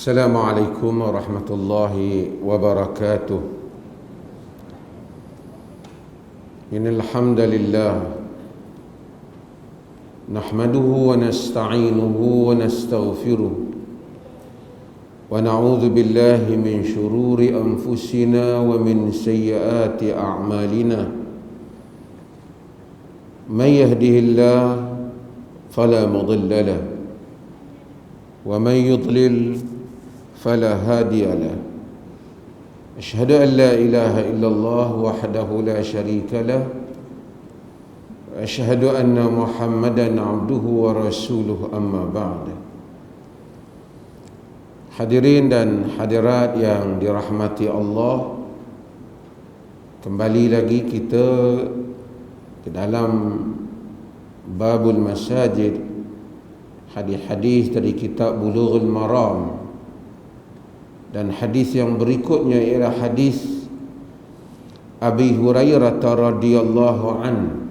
السلام عليكم ورحمة الله وبركاته. إن الحمد لله نحمده ونستعينه ونستغفره ونعوذ بالله من شرور أنفسنا ومن سيئات أعمالنا. من يهده الله فلا مضل له ومن يضلل فلا هادي له. أشهد أن لا إله إلا الله وحده لا شريك له وأشهد أن محمدا عبده ورسوله. أما بعد. Hadirin dan hadirat yang dirahmati Allah, kembali lagi kita ke dalam babul masajid, hadis-hadis dari kitab Bulughul Maram. Dan hadis yang berikutnya ialah hadis Abi Hurairah radhiyallahu an.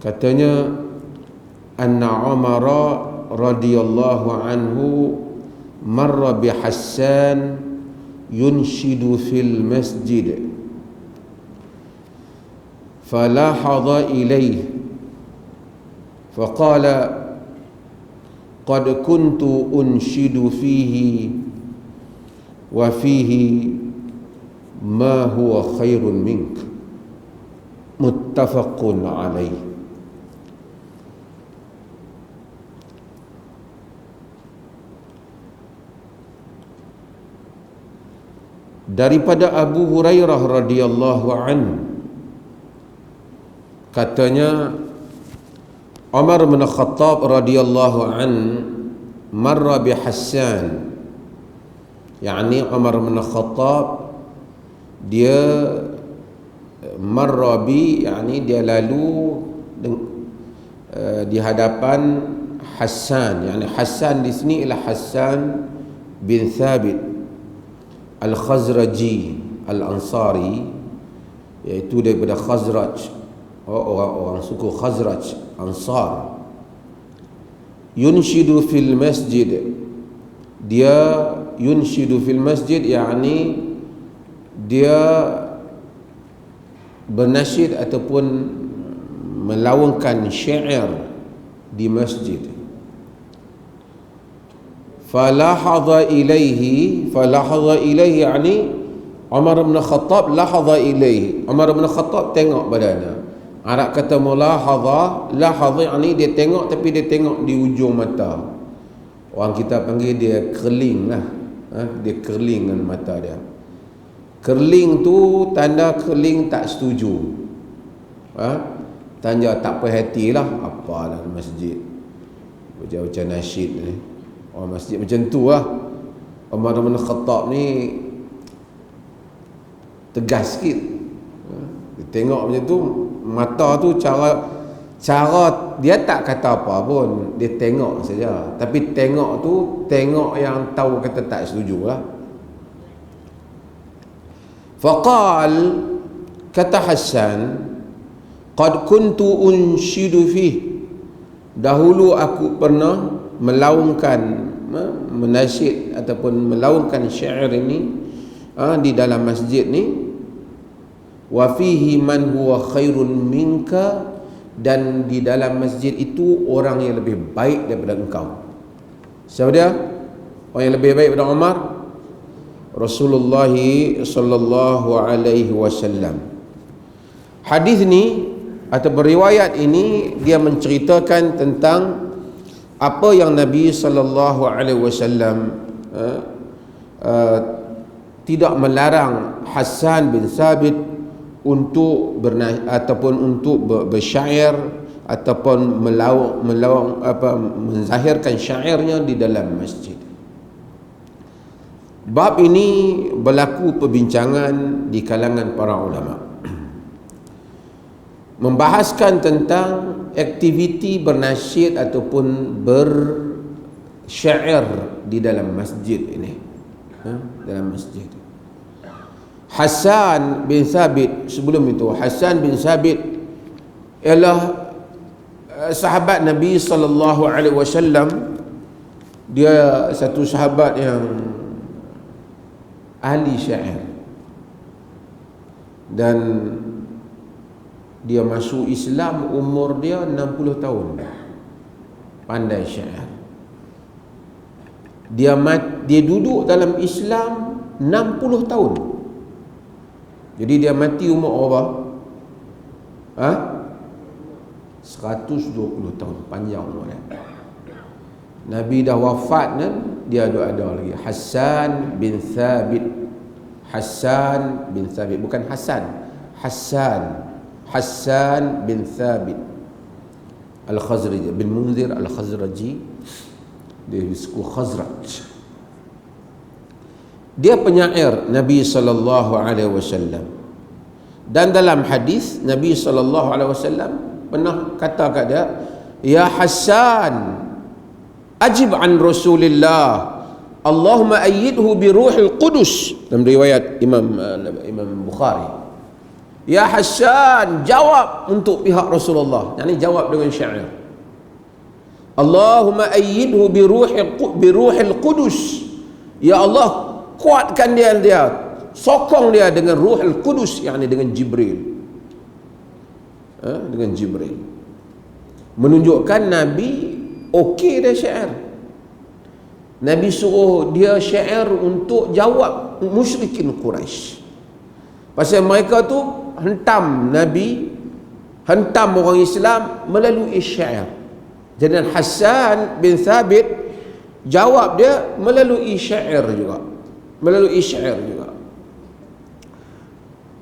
Katanya, anna Umar radhiyallahu anhu marra bi Hassan yunshidu fil masjid falahadha ilayhi faqala qad kuntu unshidu fihi wa fihi ma huwa khairun mink, muttafaqun alaih. Daripada Abu Hurairah radhiyallahu an, katanya Umar bin Khattab radhiyallahu an marra bi Hassan, yakni Umar bin Khattab dia marra bi, yakni dia lalu di hadapan Hassan, yakni Hassan di sini ialah Hassan bin Thabit Al-Khazraji Al-Ansari, iaitu daripada Khazraj, orang suku Khazraj Ansar. Yunshidu fil masjid, dia yunshidu fil masjid, yakni dia bernasyid ataupun melawangkan syair di masjid. Falahadha ilaihi yakni Umar bin Khattab lahadha ilaihi, Umar bin Khattab tengok badannya. Arab kata mulahadha, lahadha yakni dia tengok, tapi dia tengok di ujung mata. Orang kita panggil dia kerling lah, dia kerling dengan mata dia. Kerling tu tanda kerling tak setuju, tanda tak perhatilah apalah masjid macam nasyid ni. Orang masjid macam tu lah. Umar bin Khattab ni tegas sikit. Dia tengok macam tu, mata tu cara dia tak kata apa pun, dia tengok saja. Tapi tengok tu tengok yang tahu kata tak setuju lah. Faqal, kata Hassan, qad kuntu unshidu fih, dahulu aku pernah melaungkan menasyid ataupun melaungkan syair ini di dalam masjid ni. Wa fihi man huwa khairun minka, dan di dalam masjid itu orang yang lebih baik daripada engkau. Siapa dia? Orang yang lebih baik daripada Umar? Rasulullah sallallahu alaihi wasallam. Hadis ni atau riwayat ini dia menceritakan tentang apa yang Nabi sallallahu alaihi wasallam tidak melarang Hassan bin Thabit untuk bersyair ataupun menzahirkan syairnya di dalam masjid. Bab ini berlaku perbincangan di kalangan para ulama, membahaskan tentang aktiviti bernasyid ataupun bersyair di dalam masjid ini, dalam masjid. Hassan bin Thabit, sebelum itu Hassan bin Thabit ialah sahabat Nabi sallallahu alaihi wasallam Dia satu sahabat yang ahli syair, dan dia masuk Islam umur dia 60 tahun. Pandai syair. Dia duduk dalam Islam 60 tahun. Jadi dia mati umur berapa? 120 tahun, panjang umur dia. Nabi dah wafat kan, dia ada lagi Hassan bin Thabit. Hassan bin Thabit, bukan Hasan. Hassan bin Thabit Al-Khazraji bin Munzir Al-Khazraji, dia suku Khazraj. Dia penyair Nabi sallallahu alaihi wasallam. Dan dalam hadis Nabi sallallahu alaihi wasallam pernah kata kat dia, "Ya Hassan, ajib an Rasulillah, Allahumma ayyidhu bi ruhil qudus." Dalam riwayat Imam Bukhari. Ya Hassan, jawab untuk pihak Rasulullah. Yani jawab dengan syair. Allahumma ayyidhu bi ruhil qudus. Ya Allah, kuatkan dia, sokong dia dengan Ruhul Qudus, yakni dengan Jibril. Dengan Jibril. Menunjukkan Nabi okey dia syair. Nabi suruh dia syair untuk jawab musyrikin Quraisy. Pasal mereka tu hentam Nabi, hentam orang Islam melalui syair. Jadi Hassan bin Thabit jawab dia melalui syair juga.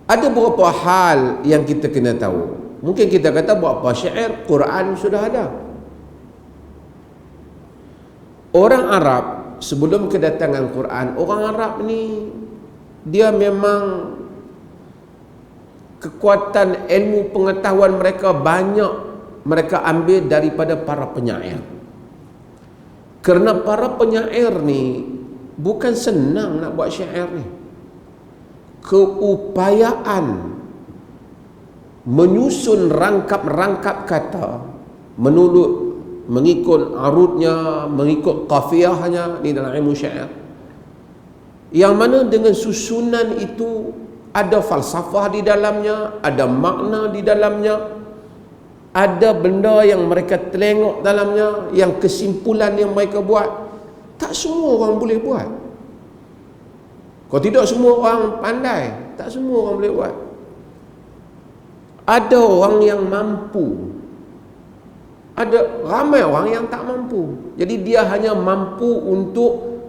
Ada beberapa hal yang kita kena tahu. Mungkin kita kata beberapa syair Quran sudah ada. Orang Arab sebelum kedatangan Quran, orang Arab ni dia memang kekuatan ilmu pengetahuan mereka banyak mereka ambil daripada para penyair. Kerana para penyair ni bukan senang nak buat syair ni. Keupayaan menyusun rangkap-rangkap kata, mengikut arutnya, mengikut qafiyahnya, ni dalam ilmu syair. Yang mana dengan susunan itu ada falsafah di dalamnya, ada makna di dalamnya, ada benda yang mereka tengok dalamnya, yang kesimpulan yang mereka buat. Tak semua orang boleh buat. Kalau tidak semua orang pandai, tak semua orang boleh buat. Ada orang yang mampu, ada ramai orang yang tak mampu. Jadi dia hanya mampu untuk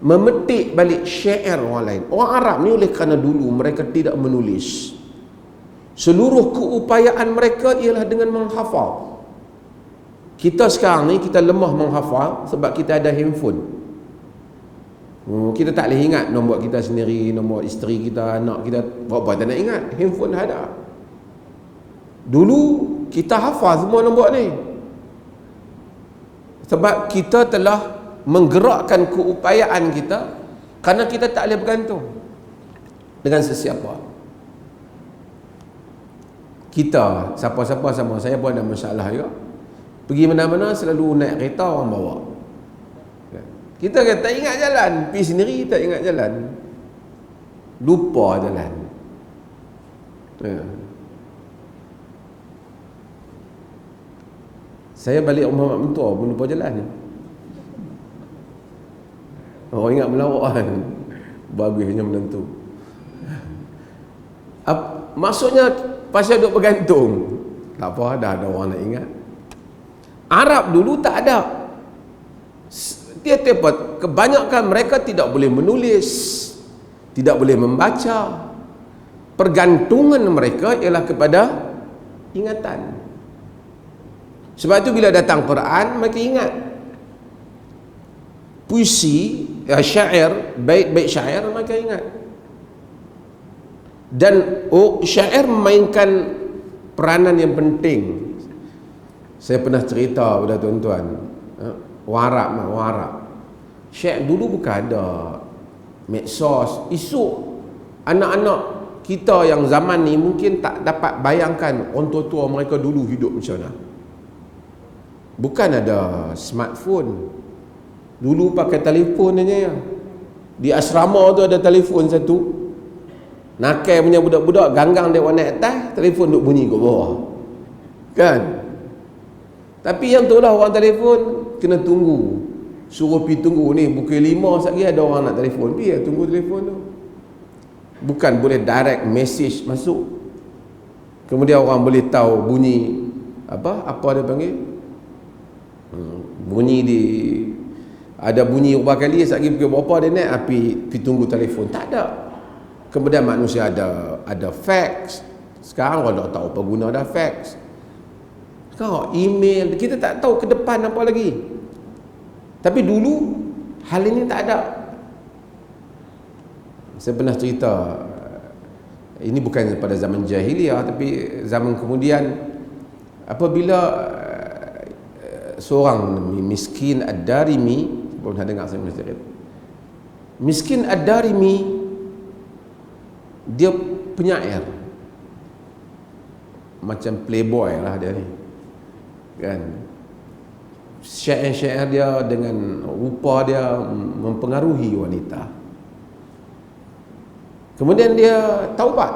memetik balik syair orang lain. Orang Arab ni oleh kerana dulu mereka tidak menulis, seluruh keupayaan mereka ialah dengan menghafal. Kita sekarang ni kita lemah menghafal sebab kita ada handphone. Kita tak boleh ingat nombor kita sendiri, nombor isteri kita, anak kita, berapa tak nak ingat. Handphone dah ada. Dulu kita hafal semua nombor ni sebab kita telah menggerakkan keupayaan kita, kerana kita tak boleh bergantung dengan sesiapa. Kita siapa-siapa sama, saya pun ada masalah juga. Pergi mana-mana selalu naik kereta orang bawa. Kita tak ingat jalan, pergi sendiri tak ingat jalan, lupa jalan. Saya balik rumah mak mentua pun lupa jalan. Orang ingat melawak kan, bagusnya menentu. Maksudnya pasal duk bergantung, tak apa, dah ada orang nak ingat. Arab dulu tak ada. Dia tepat, kebanyakan mereka tidak boleh menulis, tidak boleh membaca. Pergantungan mereka ialah kepada ingatan. Sebab itu bila datang Quran, mereka ingat. Puisi, syair, bait-bait syair mereka ingat. Dan syair memainkan peranan yang penting. Saya pernah cerita pada tuan-tuan, Warap. Syair dulu bukan ada medsos. Esok anak-anak kita yang zaman ni mungkin tak dapat bayangkan orang tua-tua mereka dulu hidup macam mana. Bukan ada smartphone. Dulu pakai telefon aja ya. Di asrama tu ada telefon satu. Nakai punya budak-budak ganggang dia naik atas, telefon duk bunyi kat bawah. Kan? Tapi yang tu lah orang telefon kena tunggu. Suruh pergi tunggu ni pukul 5 sekali ada orang nak telefon. Pergi tunggu telefon tu. Bukan boleh direct message masuk. Kemudian orang boleh tahu bunyi apa dia panggil? Bunyi di ada bunyi berapa kali sekali pukul berapa dia naik pergi tunggu telefon. Tak ada. Kemudian manusia ada fax. Sekarang orang tak tahu apa guna dah fax. Sekarang email, kita tak tahu ke depan apa lagi. Tapi dulu hal ini tak ada. Saya pernah cerita, ini bukan pada zaman jahiliyah, tapi zaman kemudian apabila seorang Miskin Ad-Darimi, pernah dengar saya cerita, Miskin Ad-Darimi dia penyair, macam playboy lah dia ni, kan? Syair-syair dia dengan rupa dia mempengaruhi wanita. Kemudian dia taubat.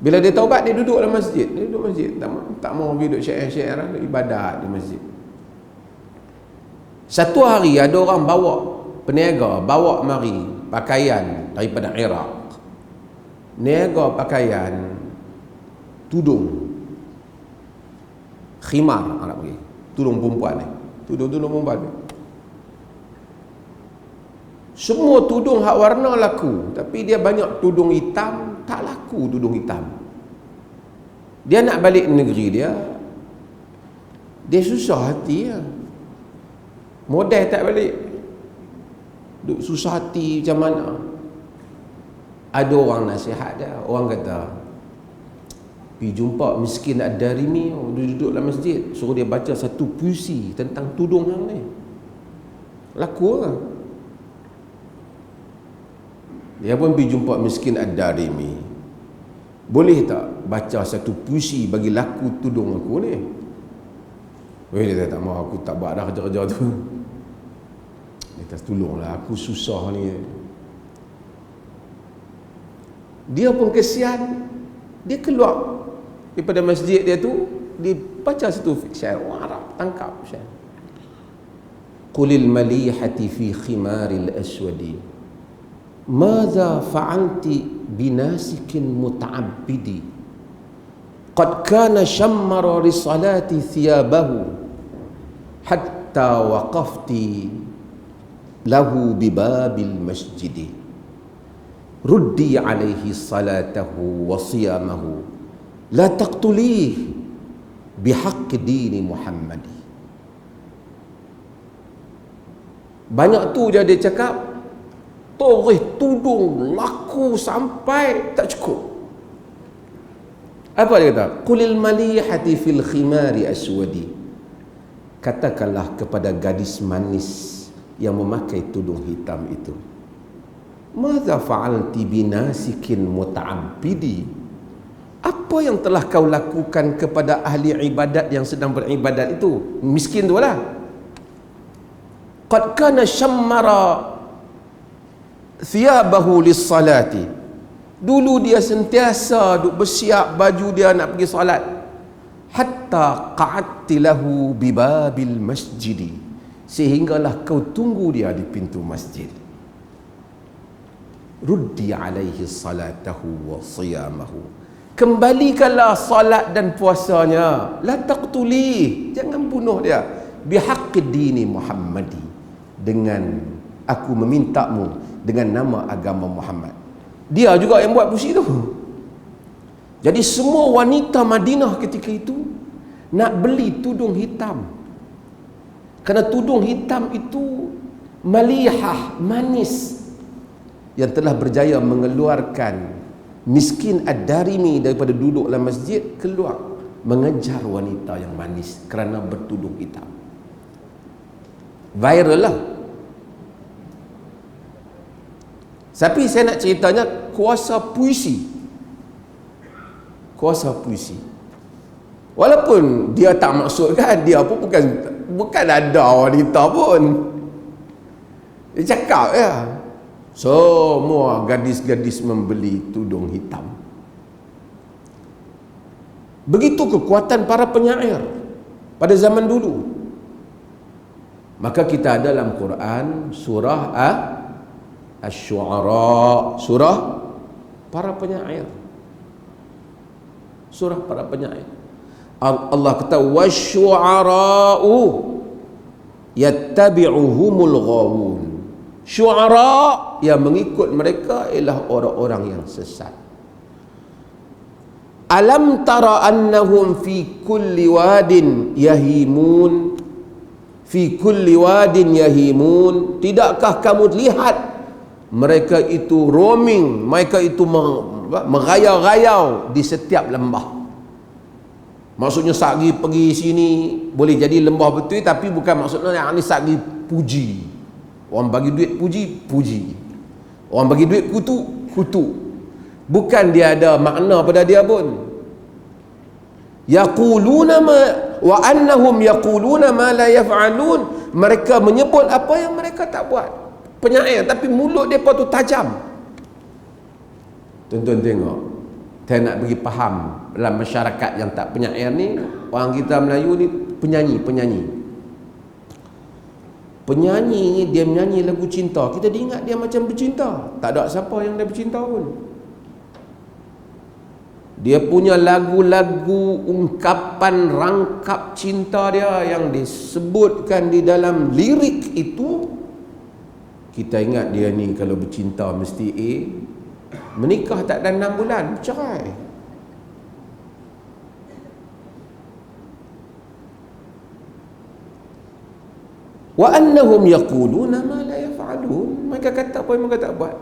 Bila dia taubat, dia duduk dalam masjid. Dia duduk masjid, tak mau duduk syair-syair, ibadat di masjid. Satu hari ada orang bawa, peniaga bawa mari pakaian daripada Iraq. Niaga pakaian tudung khimar, nak pergi tudung perempuan ni, tudung perempuan ni. Semua tudung hak warna laku, tapi dia banyak tudung hitam tak laku. Tudung hitam dia nak balik negeri dia susah hati ya. Modal tak balik, duk susah hati macam mana. Ada orang nasihat dia, orang kata pergi jumpa Miskin Ad-Darimi, dia duduk dalam masjid, suruh dia baca satu puisi tentang tudung hang ni. Laku lah. Dia pun pergi jumpa Miskin Ad-Darimi. Boleh tak baca satu puisi bagi laku tudung aku ni? Dia tak mahu, aku tak buat dah kerja-kerja tu. Dia kata, tolonglah, aku susah ni. Dia pun kesian, dia keluar daripada masjid dia tu, dia baca satu syair. Orang Arab tangkap syair. Qulil malihati fi khimaril aswadi, madza fa'alti binasikin muta'abbidi, qad kana shammara li salati thiyabahu hatta waqafti lahu bibabil masjidi, ruddi alaihi salatahu wa siyamahu, la taqtulih bihaqqi dini Muhammadi. Banyak tu je dia cakap, torih tudung laku sampai tak cukup. Apa dia kata? Qulil malihati fil khimari aswadi, katakanlah kepada gadis manis yang memakai tudung hitam itu, madza fa'alti binasikin muta'abbidi, apa yang telah kau lakukan kepada ahli ibadat yang sedang beribadat itu? Miskin tu lah. Qad kana syammara thiyabahu lis-salati, dulu dia sentiasa duk bersiap baju dia nak pergi solat, hatta qa'adti lahu bibabil masjidi, sehinggalah kau tunggu dia di pintu masjid. Ruddi alaihi salatahu wa siyamahu, kembalikanlah salat dan puasanya. La taqtulih, jangan bunuh dia. Bihaqqi dini Muhammadi, dengan aku memintamu dengan nama agama Muhammad. Dia juga yang buat puisi tu. Jadi semua wanita Madinah ketika itu nak beli tudung hitam, kerana tudung hitam itu malihah, manis, yang telah berjaya mengeluarkan Miskin Ad-Darimi daripada duduk dalam masjid, keluar mengejar wanita yang manis kerana bertudung hitam. Viral lah. Tapi saya nak ceritanya kuasa puisi. Kuasa puisi. Walaupun dia tak maksudkan, dia pun bukan Bukan ada wanita pun. Dia cakap ya, semua gadis-gadis membeli tudung hitam. Begitu kekuatan para penyair pada zaman dulu. Maka kita ada dalam Quran surah Asy-Syu'ara, surah para penyair. Surah para penyair. Allah kata wasyu'ara'u yattabi'uhumul ghawun. Syu'ara yang mengikut mereka ialah orang-orang yang sesat. Alam tara annahum fi kulli wadin yahimun, fi kulli wadin yahimun. Tidakkah kamu lihat mereka itu roaming, mereka itu merayau-rayau di setiap lembah. Maksudnya sagi pergi sini boleh jadi lembah betul, tapi bukan maksudnya yang ni sagi puji. Orang bagi duit puji. Orang bagi duit kutu. Bukan dia ada makna pada dia pun. Yaquluna ma wa annahum yaquluna ma la yaf'alun. Mereka menyebut apa yang mereka tak buat. Penyair, tapi mulut depa tu tajam. Tuan-tuan tengok. Saya nak bagi faham dalam masyarakat yang tak penyair ni, orang kita Melayu ni penyanyi. Penyanyi ni dia menyanyi lagu cinta, kita diingat dia macam bercinta. Tak ada siapa yang dia bercinta pun. Dia punya lagu-lagu ungkapan rangkap cinta dia yang disebutkan di dalam lirik itu, kita ingat dia ni kalau bercinta mesti menikah tak ada 6 bulan bercerai. Wa annahum yaquluna ma la yaf'alun. Mereka kata apa yang mereka tak buat.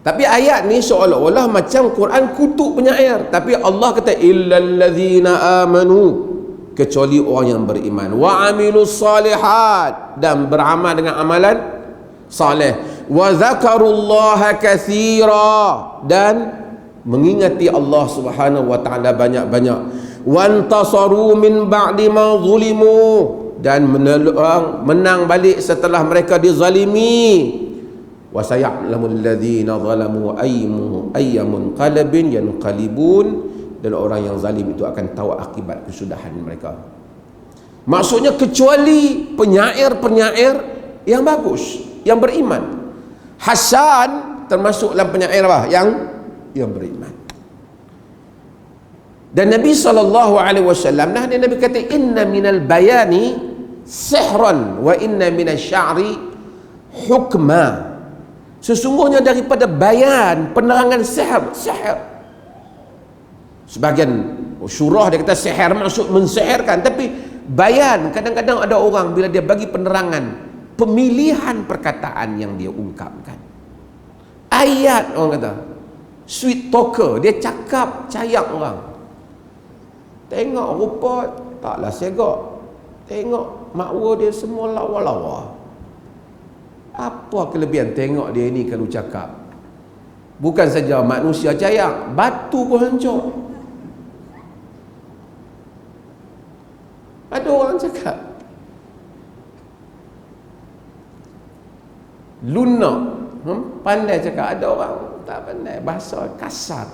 Tapi ayat ni seolah-olah macam Quran kutuk penyair, tapi Allah kata illal ladzina amanu, kecuali orang yang beriman, wa amilus salihat, dan beramal dengan amalan saleh, wa zakarullaha katsira, dan mengingati Allah Subhanahu wa taala banyak-banyak, wantasaru min ba'di ma zulimu, dan menang balik setelah mereka dizalimi, wa saya'lamul ladzina zalamu ayyamun qalbin yanqalibun, dan orang yang zalim itu akan tahu akibat kesudahan mereka. Maksudnya kecuali penyair-penyair yang bagus, yang beriman. Hasan termasuk dalam penyair apa? Yang beriman. Dan Nabi SAW, Nabi kata inna minal bayani sihran wa inna minasy sya'ri hukma. Sesungguhnya daripada bayan, penerangan sihir. Sebagian syurah dia kata sihir maksud mensihirkan, tapi bayan, kadang-kadang ada orang bila dia bagi penerangan, pemilihan perkataan yang dia ungkapkan. Ayat orang kata sweet talker, dia cakap cayak orang. Tengok rupa taklah segak, tengok makwa dia semua lawa-lawa. Apa kelebihan tengok dia ni kalau cakap? Bukan saja manusia cayak, batu pun hancur. Ada orang cakap lunak, pandai cakap. Ada orang tak pandai, bahasa kasar.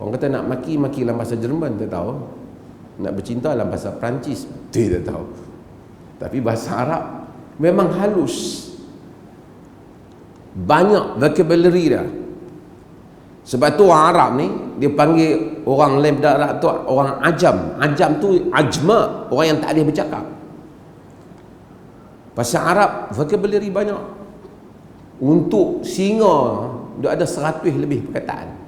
Orang kata nak maki dalam bahasa Jerman, tak tahu. Nak bercinta dalam bahasa Perancis, tak tahu. Tapi bahasa Arab memang halus, banyak vocabulary dah. Sebab tu orang Arab ni dia panggil orang lain Arab tu orang ajam. Ajam tu ajma, orang yang tak boleh bercakap. Bahasa Arab vocabulary banyak. Untuk singa dia ada 100 lebih perkataan.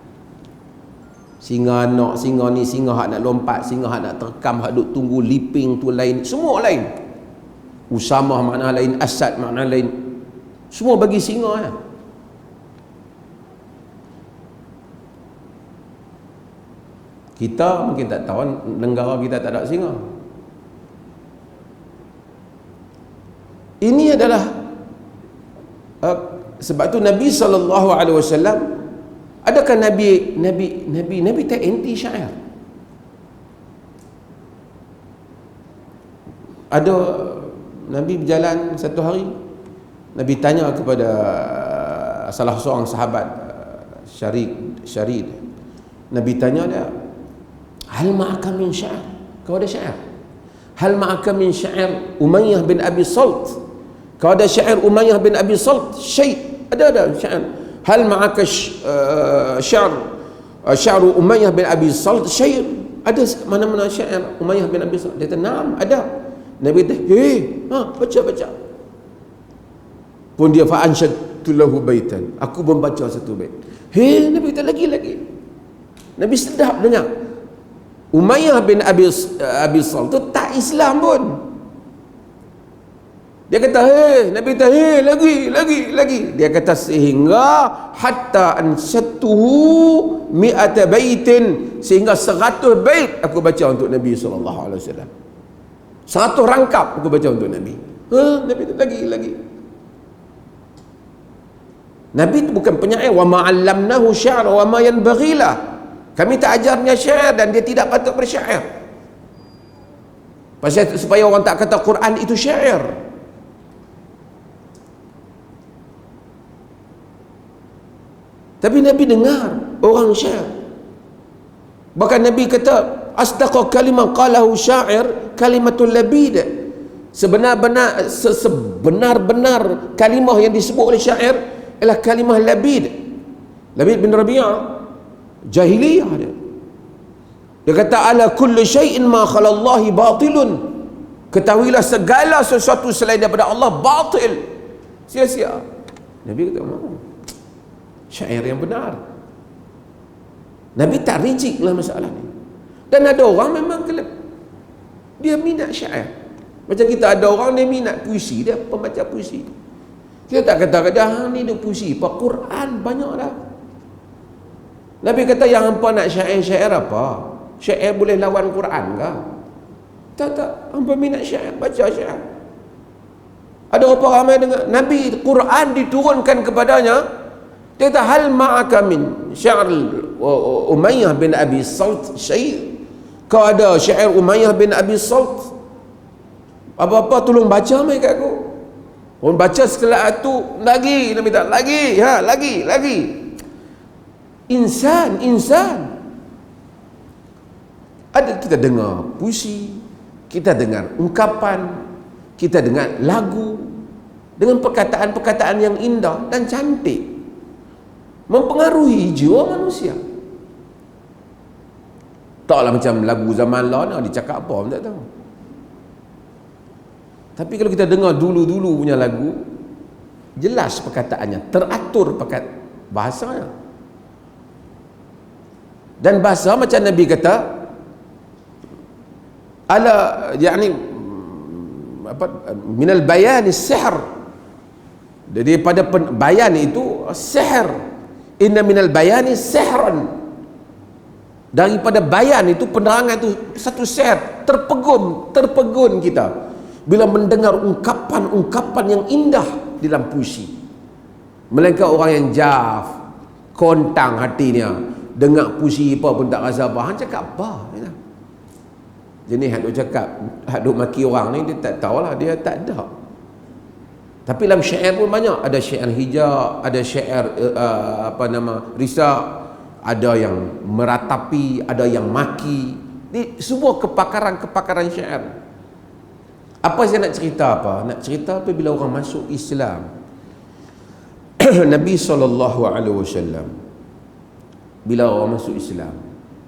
Singa nak, singa ni, singa hak nak lompat, singa hak nak terkam, hak duk tunggu leaping tu lain, semua lain. Usamah makna lain, Asad makna lain. Semua bagi singa ya. Kita mungkin tak tahu, negara kita tak ada singa. Ini adalah sebab tu Nabi SAW, adakah Nabi tak anti syair? Ada Nabi berjalan satu hari, Nabi tanya kepada salah seorang sahabat, Syarid. Nabi tanya dia, hal ma'aka min syair? Kau ada syair? Hal ma'aka min syair Umayyah bin Abi Salt? Kau ada syair Umayyah bin Abi Salt? Syai'? Ada syair. Hal ma'aka syair Umayyah bin Abi Salt? Syair? Ada mana-mana syair Umayyah bin Abi Salt? Dia kata, "Naam, ada." Nabi kata, baca. Pun dia fa'ansyadtu lahu baitan. Aku membaca satu bait. Nabi kata, lagi. Nabi sedap dengar. Umayyah bin Abi Salt tu tak Islam pun. Dia kata, Nabi kata, lagi. Dia kata, sehingga hatta ansyatuhu mi'ata baitin, sehingga 100 bait aku baca untuk Nabi SAW. 100 rangkap aku baca untuk Nabi. Nabi tu lagi. Nabi tu bukan penyair. Wa ma'allamnahu syi'ra wa ma yanbaghilah. Kami tak ajarnya syair dan dia tidak patut bersyair. Pasal supaya orang tak kata Quran itu syair. Tapi Nabi dengar orang syair. Bahkan Nabi kata, asdaqa kalimah qalahu syair kalimatul labid. Sebenar-benar kalimah yang disebut oleh syair ialah kalimah Labid bin Rabi'ah, jahiliyah dia. Dia kata, ala kulli syai'in ma khalallahi batilun. Ketahuilah segala sesuatu selain daripada Allah batil, sia-sia. Nabi kata, syair yang benar. Nabi tak rinci lah masalah ni. Dan ada orang memang dia minat syair. Macam kita ada orang dia minat puisi, dia pembaca puisi. Kita tak kata ni dia puisi, apa Quran banyak dah. Nabi kata, yang hampa nak syair apa? Syair boleh lawan Quran ke? Tak, hampa minat syair, baca syair. Ada apa ramai dengar Nabi Quran diturunkan kepadanya, dia kata, hal ma'aka min syair Umayyah bin Abi Salt syair? Kau ada syair Umayyah bin Abi Salt? Apa-apa tolong baca mai kat aku. Orang baca setelah itu lagi, Nabi tak lagi. Insan. Ada kita dengar puisi, kita dengar ungkapan, kita dengar lagu dengan perkataan-perkataan yang indah dan cantik, mempengaruhi jiwa manusia. Taklah macam lagu zaman lalu dicakap apa pun tak tahu. Tapi kalau kita dengar dulu-dulu punya lagu, jelas perkataannya, teratur bahasanya. Dan bahasa macam Nabi kata, minal bayani sihr. Jadi pada bayan itu sihr. Inna minal bayani sihran. Daripada bayan itu, penerangan itu satu sihr. Terpegun kita bila mendengar ungkapan-ungkapan yang indah dalam puisi. Melainkan orang yang jaf, kontang hatinya, dengar puisi apa pun tak rasa apa. Hang cakap apa? Jenis hak duk cakap, hak duk maki orang ni, dia tak tahulah, dia tak ada. Tapi dalam syair pun banyak. Ada syair hijab, ada syair risak, ada yang meratapi, ada yang maki. Ini semua kepakaran syair. Apa saya nak cerita apa? Nak cerita apabila orang masuk Islam. Nabi SAW, bila orang masuk Islam,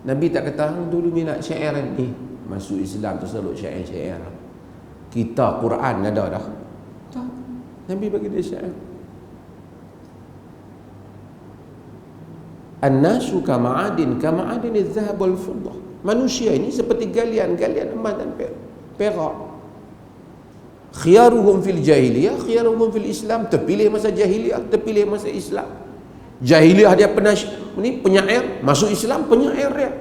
Nabi tak kata, dulu minat syair ni, masuk Islam tu selalu syair. Kita Quran ada dah. Tak. Nabi bagi dia syair. An-nasu kama'adin az-zahab wal fiddah. Manusia ini seperti galian emas dan perak. Khiyaruhum fil jahiliyah, khiyaruhum fil Islam. Terpilih masa jahiliyah, terpilih masa Islam. Jahiliyah dia penyair, masuk Islam penyair dia.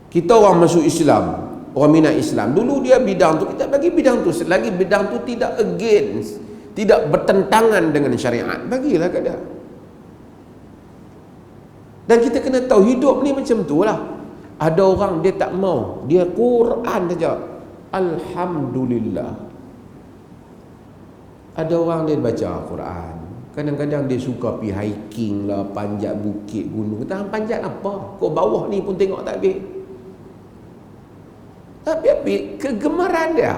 Kita orang masuk Islam, orang minat Islam, dulu dia bidang tu, kita bagi bidang tu, selagi bidang tu tidak against, tidak bertentangan dengan syariat, bagilah kat dia. Dan kita kena tahu hidup ni macam tu lah. Ada orang dia tak mau, dia Quran saja. Alhamdulillah. Ada orang dia baca Quran, kadang-kadang dia suka pergi hiking lah, panjat bukit, gunung. Kata, panjat apa? Kau bawah ni pun tengok tak habis. Tapi kegemaran dia,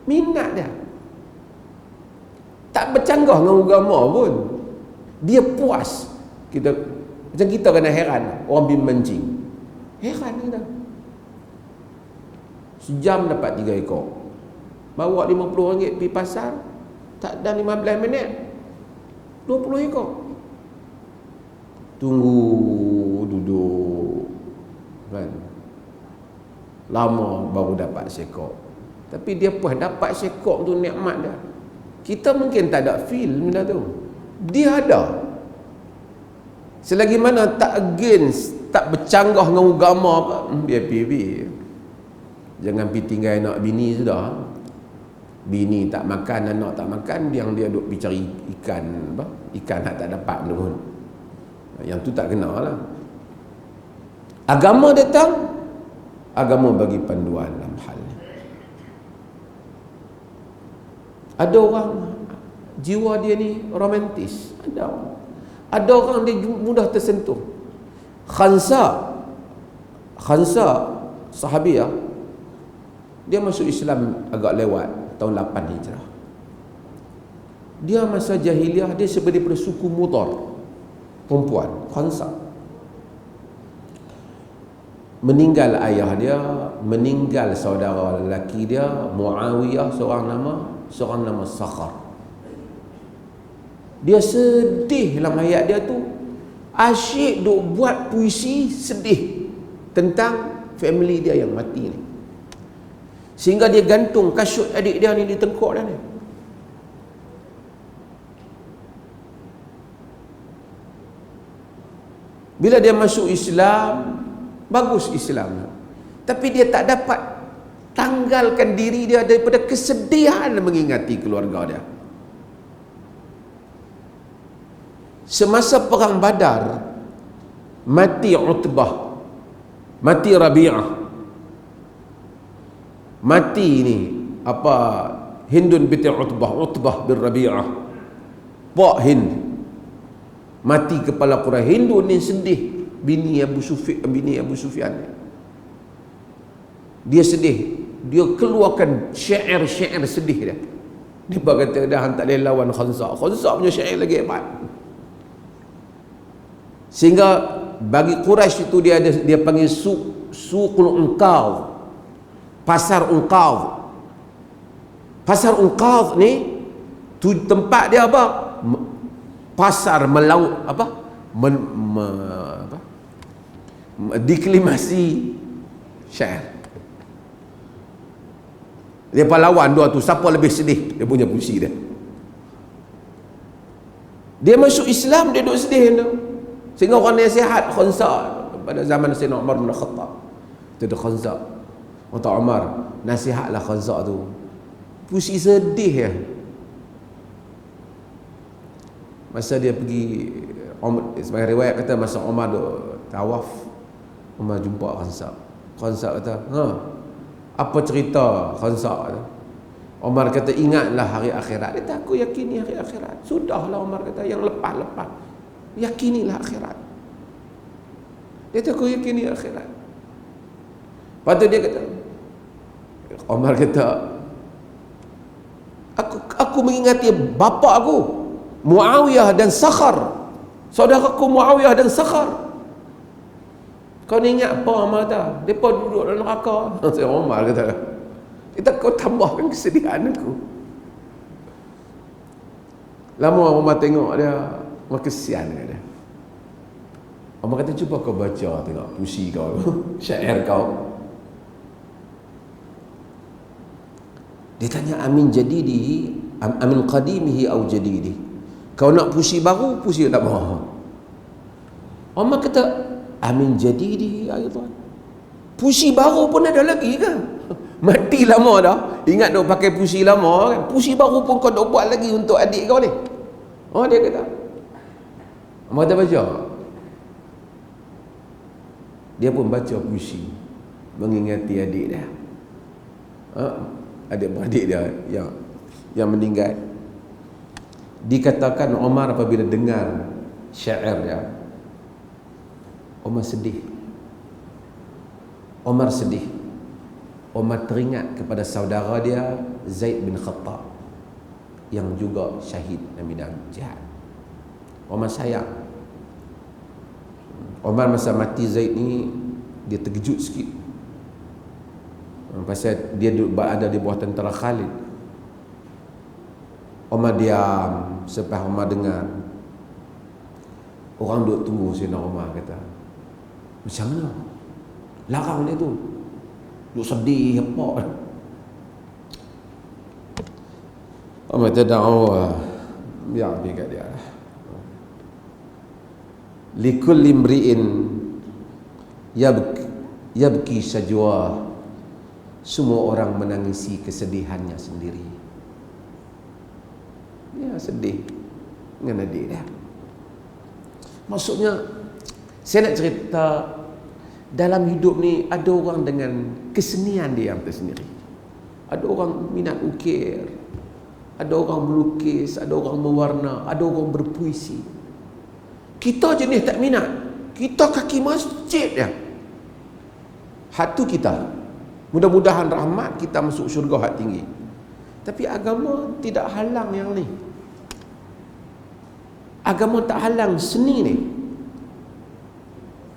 minat dia, tak bercanggah dengan agama pun. Dia puas. Macam kita kena heran, orang pergi mancing. Heran kita. Sejam dapat 3 ekor. Bawa RM50 pergi pasar, tak ada 15 minit 20 ekor. Tunggu, duduk kan, lama baru dapat sekor. Tapi dia puas dapat sekor tu, nikmat dah. Kita mungkin tak ada feel benda tu, dia ada. Selagi mana tak against, tak bercanggah dengan agama apa, biar pergi. Jangan pergi tinggal anak bini sudah. Bini tak makan, anak tak makan, dia duk pergi cari ikan apa? Ikan tak dapat pun. Yang tu tak kena lah. Agama datang, agama bagi panduan dalam hal ni. Ada orang jiwa dia ni romantis, ada orang dia mudah tersentuh. Khansa sahabiah, dia masuk Islam agak lewat tahun 8 Hijrah. Dia masa jahiliah dia sebagai suku Mudar, perempuan Khansa. Meninggal ayah dia, meninggal saudara lelaki dia Muawiyah, seorang nama Sakhar. Dia sedih dalam hayat dia tu, asyik duk buat puisi sedih tentang family dia yang mati ni. Sehingga dia gantung kasut adik dia ni di tengkuk dia ni. Bila dia masuk Islam, bagus Islam, tapi dia tak dapat tanggalkan diri dia daripada kesedihan mengingati keluarga dia. Semasa perang Badar, mati Utbah, mati Rabi'ah, mati ni apa, Hindun binti Utbah bin Rabi'ah, Pak Hind, mati kepala Quraisy. Hindun ni sedih, bini Abu Sufyan. Dia sedih, dia keluarkan syair-syair sedih dia. Dia berkata dah tak boleh lawan Khansa punya syair lagi hebat. Sehingga bagi Quraisy itu dia panggil suqul Unqadh, pasar Unqadh. Pasar Unqadh ni tu tempat dia apa? Pasar melaut apa? Deklamasi syair. Dia pahlawan dua tu, siapa lebih sedih dia punya puisi dia. Dia masuk Islam dia duduk sedih tu. Sehingga orang nasihat Khansa pada zaman Sayyidina Umar bin Khattab. Itu ada Khansa. Kata Umar, nasihatlah Khansa tu. Puisi sedih ya. Masa dia pergi, sebagai riwayat kata masa Umar duk tawaf, Umar jumpa Khansa. Khansa kata, apa cerita Khansa? Umar kata, ingatlah hari akhirat. Dia kata, aku yakini hari akhirat. Sudahlah Umar kata, yang lepas-lepas yakinilah akhirat. Dia kata, aku yakini akhirat. Lepas tu dia kata, Umar kata, aku mengingati bapa aku Muawiyah dan Sakhar, saudaraku Muawiyah dan Sakhar. Kau ni ingat apa Umar kata? Mereka duduk dalam neraka. Umar kata, kau tambahkan kesedihan aku. Lama Umar tengok dia, Umar kesian dengan dia. Umar kata, cuba kau baca tengok puisi kau, syair kau. Dia tanya, amin jadidi, amin qadimihi au jadidi. Kau nak puisi baru, puisi tak mahu. Umar kata, amin jadidi ayatan. Puisi baru pun ada lagi ke? Mati lama dah, ingat duk pakai puisi lama kan? Puisi baru pun kau duk buat lagi untuk adik kau ni? Oh, dia kata. Umar kata baca. Dia pun baca puisi mengingati adik dia. adik-beradik dia yang meninggal. Dikatakan Umar apabila dengar syair dia, Umar sedih. Umar teringat kepada saudara dia Zaid bin Khattab yang juga syahid dalam bidang jihad. Umar sayang. Umar masa mati Zaid ni, dia terkejut sikit. Pasal dia ada di bawah tentera Khalid. Umar diam. Selepas Umar dengar, orang duduk tunggu Sayyidina Umar kata, macam mana? Larang dia tu. Duduk sedih apa? Umar tada'u ya dia kat dia. Likulli imri'in yabki sajwa. Semua orang menangisi kesedihannya sendiri. Dia sedih dengan adik dia. Maksudnya, saya nak cerita, dalam hidup ni ada orang dengan kesenian dia yang tersendiri. Ada orang minat ukir, ada orang melukis, ada orang mewarna, ada orang berpuisi. Kita jenis tak minat. Kita kaki masjid dia. Hatu kita. Mudah-mudahan rahmat kita masuk syurga hak tinggi. Tapi agama tidak halang yang ni. Agama tak halang seni ni.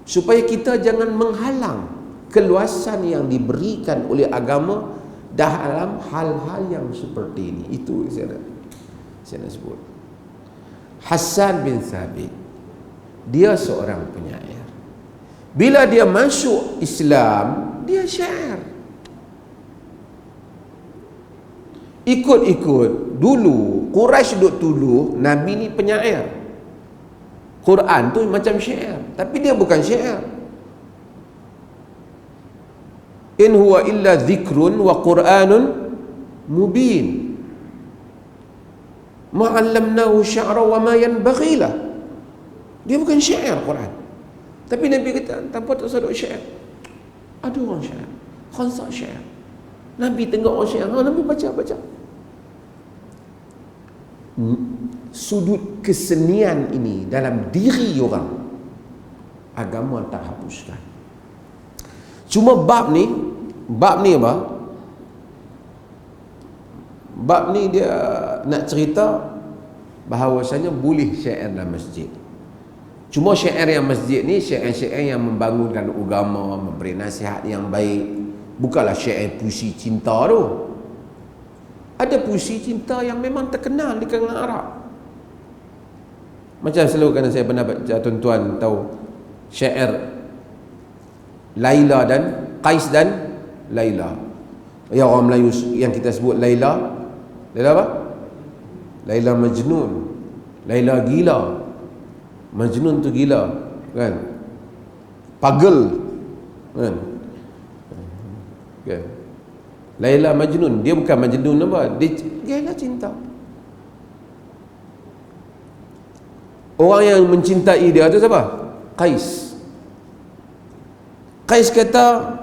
Supaya kita jangan menghalang keluasan yang diberikan oleh agama dalam hal-hal yang seperti ini. Itu saya nak sebut. Hassan bin Thabit, dia seorang penyair. Bila dia masuk Islam, dia syair. Ikut-ikut dulu Quraisy duk tuduh Nabi ni penyair. Quran tu macam syair, tapi dia bukan syair. In huwa illa dhikrun wa Qur'anun mubin. Ma 'allamnahu sya'ra wa ma yanbaghi lah. Dia bukan syair Quran. Tapi Nabi kata tanpa tak sadar syair. Ada orang syair, khansa syair. Nabi tengok orang syair, Nabi baca. Sudut kesenian ini dalam diri orang, agama tak hapuskan. Cuma bab ni apa? Bab ni dia nak cerita bahawasanya boleh syair dalam masjid. Cuma syair yang masjid ni syair-syair yang membangunkan agama, memberi nasihat yang baik. Bukanlah syair puisi cinta tu. Ada puisi cinta yang memang terkenal di kalangan Arab. Macam selalu kan saya pernah baca, tuan-tuan tahu syair Laila dan Qais dan Laila. Ya, orang Melayu yang kita sebut Laila apa? Laila Majnun, Laila gila. Majnun tu gila, kan? Pagel, kan? Okay. Laila Majnun, dia bukan Majnun apa? Dia cinta. Orang yang mencintai dia tu siapa? Qais. Qais kata,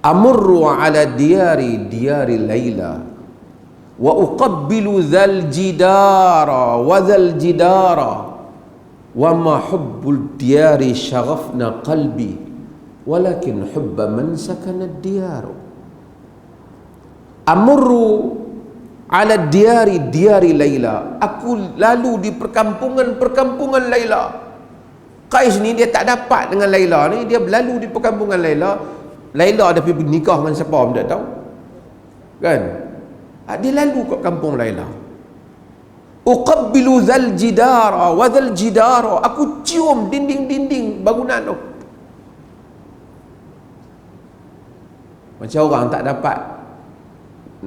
amurru ala diyari Laila wa uqabbilu dhal jidara wa dhal jidara wa ma hubbul diyari syaghafna qalbi walakin hubba man sakana diyaru. Amurru ala diyari Laila, aku lalu di perkampungan Laila. Qais ni dia tak dapat dengan Laila ni, dia berlalu di perkampungan Laila. Laila ada pergi nikah dengan siapa pun tak tahu, kan? Dia lalu kat kampung Laila. Uqabbilu dhal jidara wa dhal jidara, aku cium dinding-dinding bangunan tu. Macam orang tak dapat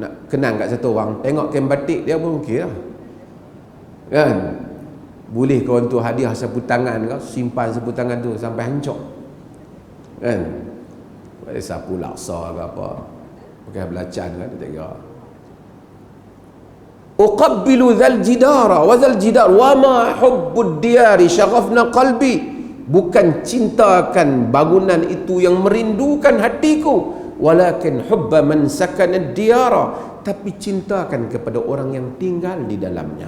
nak kenang kat satu orang, tengok kain batik dia pun okey lah, kan? Boleh kau untuk hadiah sapu tangan kau, simpan sapu tangan tu sampai hancur, kan? Sapu laksa ke apa, pakai belacan kan, dia tak kira. Uqabbilu dhal jidara wa dhal jidar wa ma hubbud diyari syaghafna qalbi, bukan cintakan bangunan itu yang merindukan hatiku, walakin hubba man sakana ad-diyara, tapi cintakan kepada orang yang tinggal di dalamnya.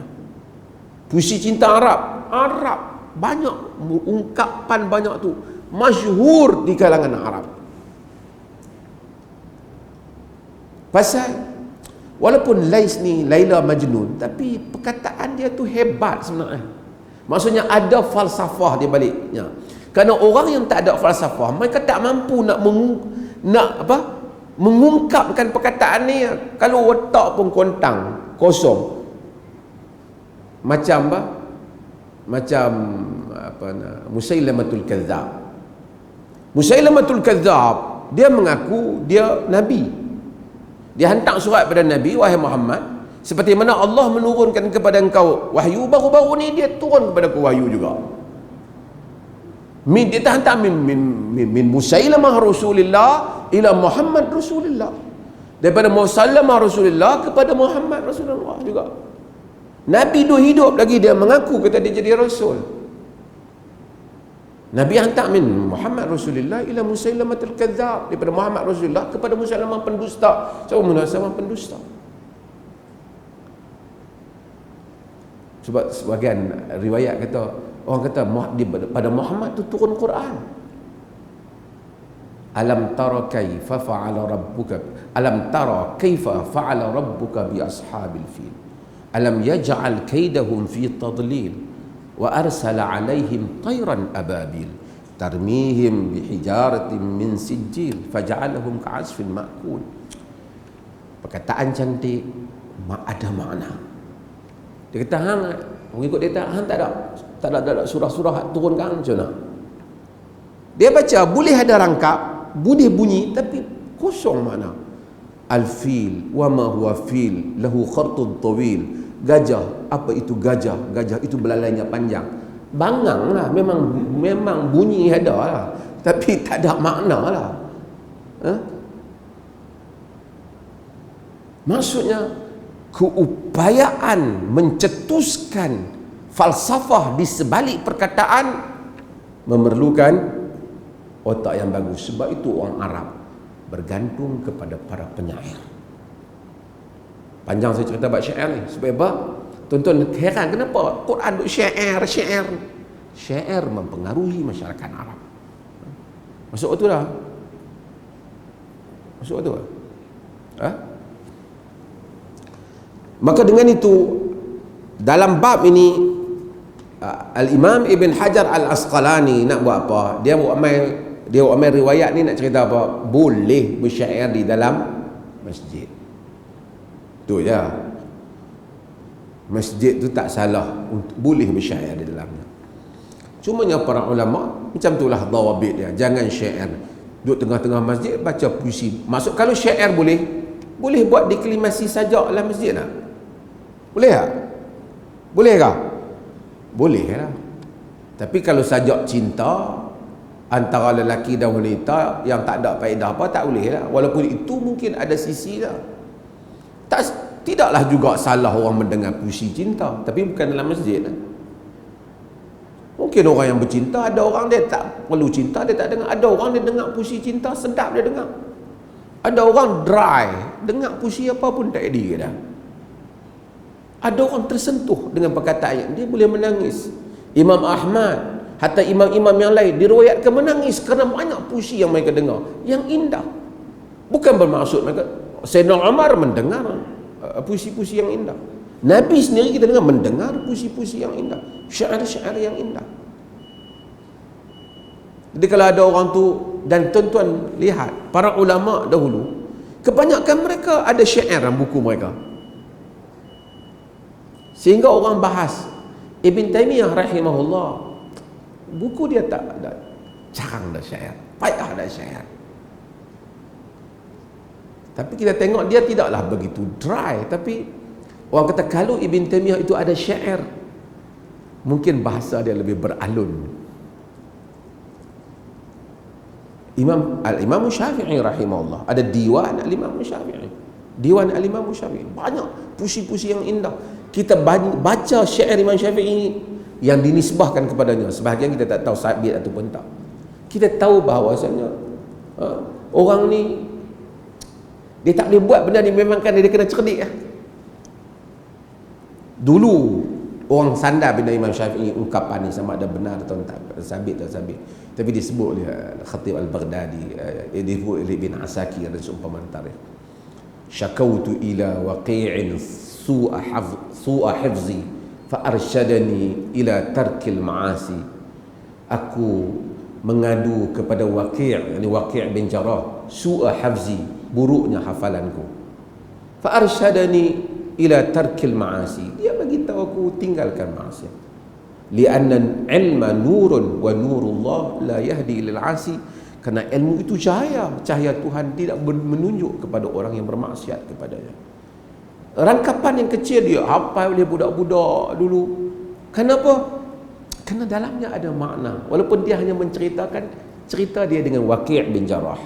Puisi cinta Arab banyak, ungkapan banyak tu masyhur di kalangan Arab. Pasal walaupun Lais ni Laila Majnun, tapi perkataan dia tu hebat sebenarnya. Maksudnya ada falsafah di baliknya. Kerana orang yang tak ada falsafah, mereka tak mampu nak mengungkapkan perkataan ni. Kalau otak pun kontang, kosong. Macam Musailamatul Kadzab. Musailamatul Kadzab, dia mengaku dia nabi. Dia hantar surat pada Nabi, wahai Muhammad, seperti mana Allah menurunkan kepada engkau wahyu, baru-baru ni dia turun kepada aku wahyu juga. Dia hantar min Musailamah Rasulullah ila Muhammad Rasulullah. Daripada Musailamah Rasulullah kepada Muhammad Rasulullah juga. Nabi tu hidup lagi, dia mengaku kata dia jadi Rasul. Nabi hantar min Muhammad Rasulullah ila Musailamatul Kadzab, daripada Muhammad Rasulullah kepada Musailamah pendusta. Siapa Musailamah pendusta? Sebab sebagian riwayat kata, orang kata pada Muhammad tu turun Quran. Alam tara kaifa fa'ala rabbuka bi ashabil fil alam yaj'al kaidahum fi tadlil wa arsala alaihim tayran ababil tarmihim bihijaratin min sijil faj'alahum ka'asfin ma'kul. Perkataan cantik, ada makna. Dia kata hang mengikut dia hang tak ada surah-surah turunkan macam mana? Dia baca boleh ada rangkap, boleh bunyi, tapi kosong makna. Al-fil wa ma huwa fil lahu khartun tawil. Gajah, apa itu gajah? Gajah itu belalainya panjang. Bangang lah, memang bunyi ada lah, tapi tak ada makna lah. Maksudnya keupayaan mencetuskan falsafah di sebalik perkataan memerlukan otak yang bagus. Sebab itu orang Arab bergantung kepada para penyair. Panjang saya cerita bab syair ni. Sebab apa? Tuan-tuan heran kenapa Quran duk syair. Syair mempengaruhi masyarakat Arab. Masuk waktu dah? Masuk waktu dah? Maka dengan itu, dalam bab ini Al-Imam Ibn Hajar Al-Asqalani nak buat apa? Dia buat riwayat ni nak cerita apa? Boleh bersyair di dalam masjid. Tu je. Masjid tu tak salah, boleh bersyair di dalamnya. Cumanya para ulama macam itulah dawabit dia. Jangan syair duduk tengah-tengah masjid baca puisi. Maksud kalau syair boleh buat deklamasi sajak dalam masjid tak? Boleh tak? Boleh tak? Boleh lah. Tapi kalau sajak cinta antara lelaki dan wanita yang tak ada faedah apa, tak boleh lah. Walaupun itu mungkin ada sisi lah. Tidaklah juga salah orang mendengar puisi cinta, tapi bukan dalam masjid lah. Mungkin orang yang bercinta, ada orang dia tak perlu cinta, dia tak dengar. Ada orang dia dengar puisi cinta, sedap dia dengar. Ada orang dry, dengar puisi apa pun tak edih dah. Ada orang tersentuh dengan perkataan dia boleh menangis. Imam Ahmad, hatta imam-imam yang lain diriwayatkan menangis kerana banyak puisi yang mereka dengar yang indah. Bukan bermaksud mereka. Sayyidina Umar mendengar puisi-puisi yang indah. Nabi sendiri kita mendengar puisi-puisi yang indah, syair-syair yang indah. Jadi kalau ada orang tu, dan tuan-tuan lihat para ulama dahulu, kebanyakan mereka ada syair dalam buku mereka. Sehingga orang bahas Ibn Taymiyah rahimahullah, buku dia tak ada, jarang ada syair, payah ada syair. Tapi kita tengok dia tidaklah begitu dry. Tapi orang kata kalau Ibn Taymiyah itu ada syair, mungkin bahasa dia lebih beralun. Al-Imam Syafi'i rahimahullah, ada diwan Al-Imam Syafi'i. Diwan Al-Imam Syafi'i banyak puisi-puisi yang indah. Kita baca syair Imam Syafi'i yang dinisbahkan kepadanya, sebahagian kita tak tahu sabit ataupun tak. Kita tahu bahawasanya orang ni Dia tak boleh buat benda ni, memang kan dia kena cerdik lah. Dulu orang sandar benda Imam Syafi'i, ungkapan ni sama ada benar atau tak, sabit atau sabit. Tapi disebut oleh Khatib Al-Baghdadi, disebut oleh Ibn Asakir dan seumpama tarikh. Syakautu ila waqi'in su'a hifzi fa arsyadani ila tarkil ma'asi. Aku mengadu kepada Waqi', yani Waqi' bin Jarrah, su'a hifzi, buruknya hafalanku. Fa arsyadani ila tarkil ma'asi. Dia bagi tahu aku tinggalkan maksiat. Li'anna ilma nurun wa nurullah la yahdi lil 'asi. Kerana ilmu itu cahaya Tuhan tidak menunjuk kepada orang yang bermaksiat kepadanya. Rangkapan yang kecil dia hafal oleh budak-budak dulu. Kenapa? Kerana dalamnya ada makna. Walaupun dia hanya menceritakan cerita dia dengan Waqi' bin Jarrah.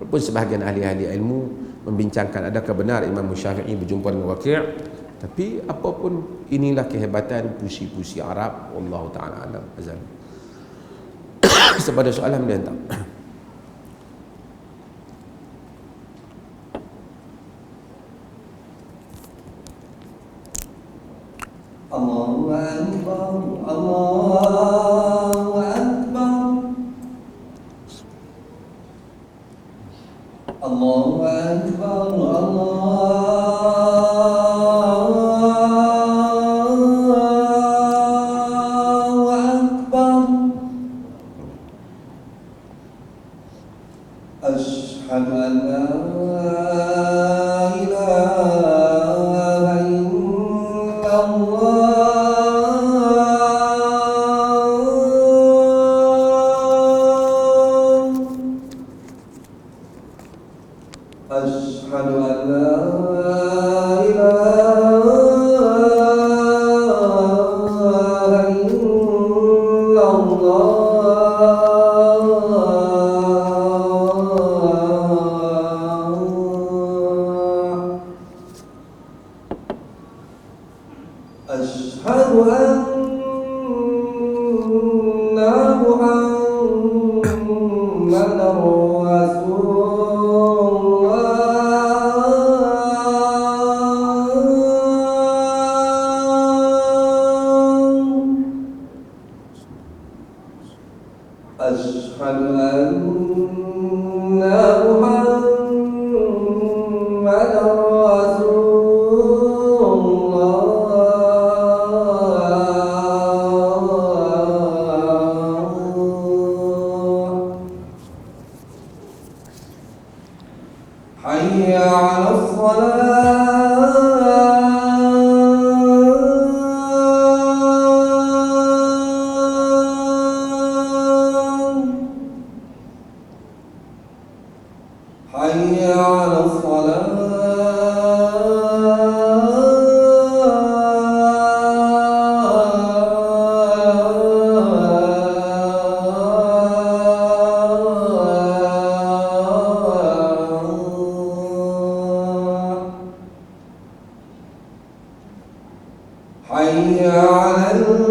Walaupun sebahagian ahli-ahli ilmu membincangkan adakah benar Imam Syafi'i berjumpa dengan Waqi', tapi apapun, inilah kehebatan puisi-puisi Arab. Wallahu ta'ala alam. Azal. Sepada soalan dia tak? Allahu Akbar, Allahu Akbar, Allahu Akbar, Allahu Akbar. Asyhadu an la ilaha illallah. Asyhadu an la ilaha illallah. Asyhadu anna Muhammadar Asyhadu anna Muhammadar Rasulullah. Hayya 'alas salat. Hayya 'alas salat. Hayya 'alal falah.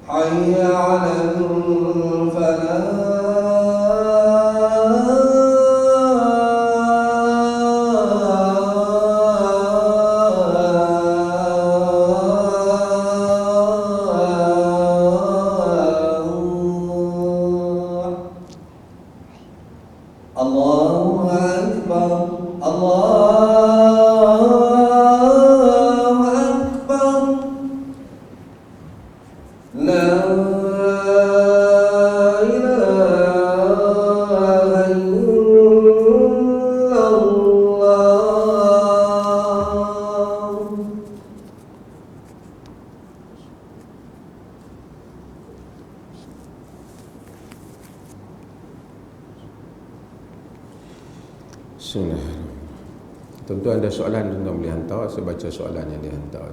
Hayya 'alal falah. Allahu Akbar, Allahu Akbar. La ilaha illallah. Bismillahirrahmanirrahim. Tentu ada soalan tuan boleh hantar. Saya baca soalan yang dihantar.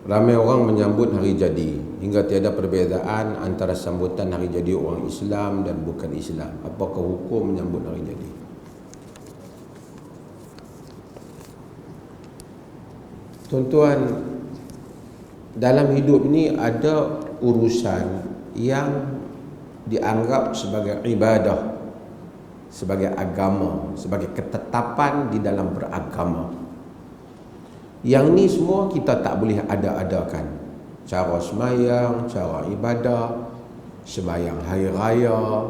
Ramai orang menyambut hari jadi hingga tiada perbezaan antara sambutan hari jadi orang Islam dan bukan Islam. Apakah hukum menyambut hari jadi? Tuan-tuan, dalam hidup ni ada urusan yang dianggap sebagai ibadah, sebagai agama, sebagai ketetapan di dalam beragama. Yang ni semua kita tak boleh ada-adakan. Cara semayang, cara ibadah, semayang hari raya,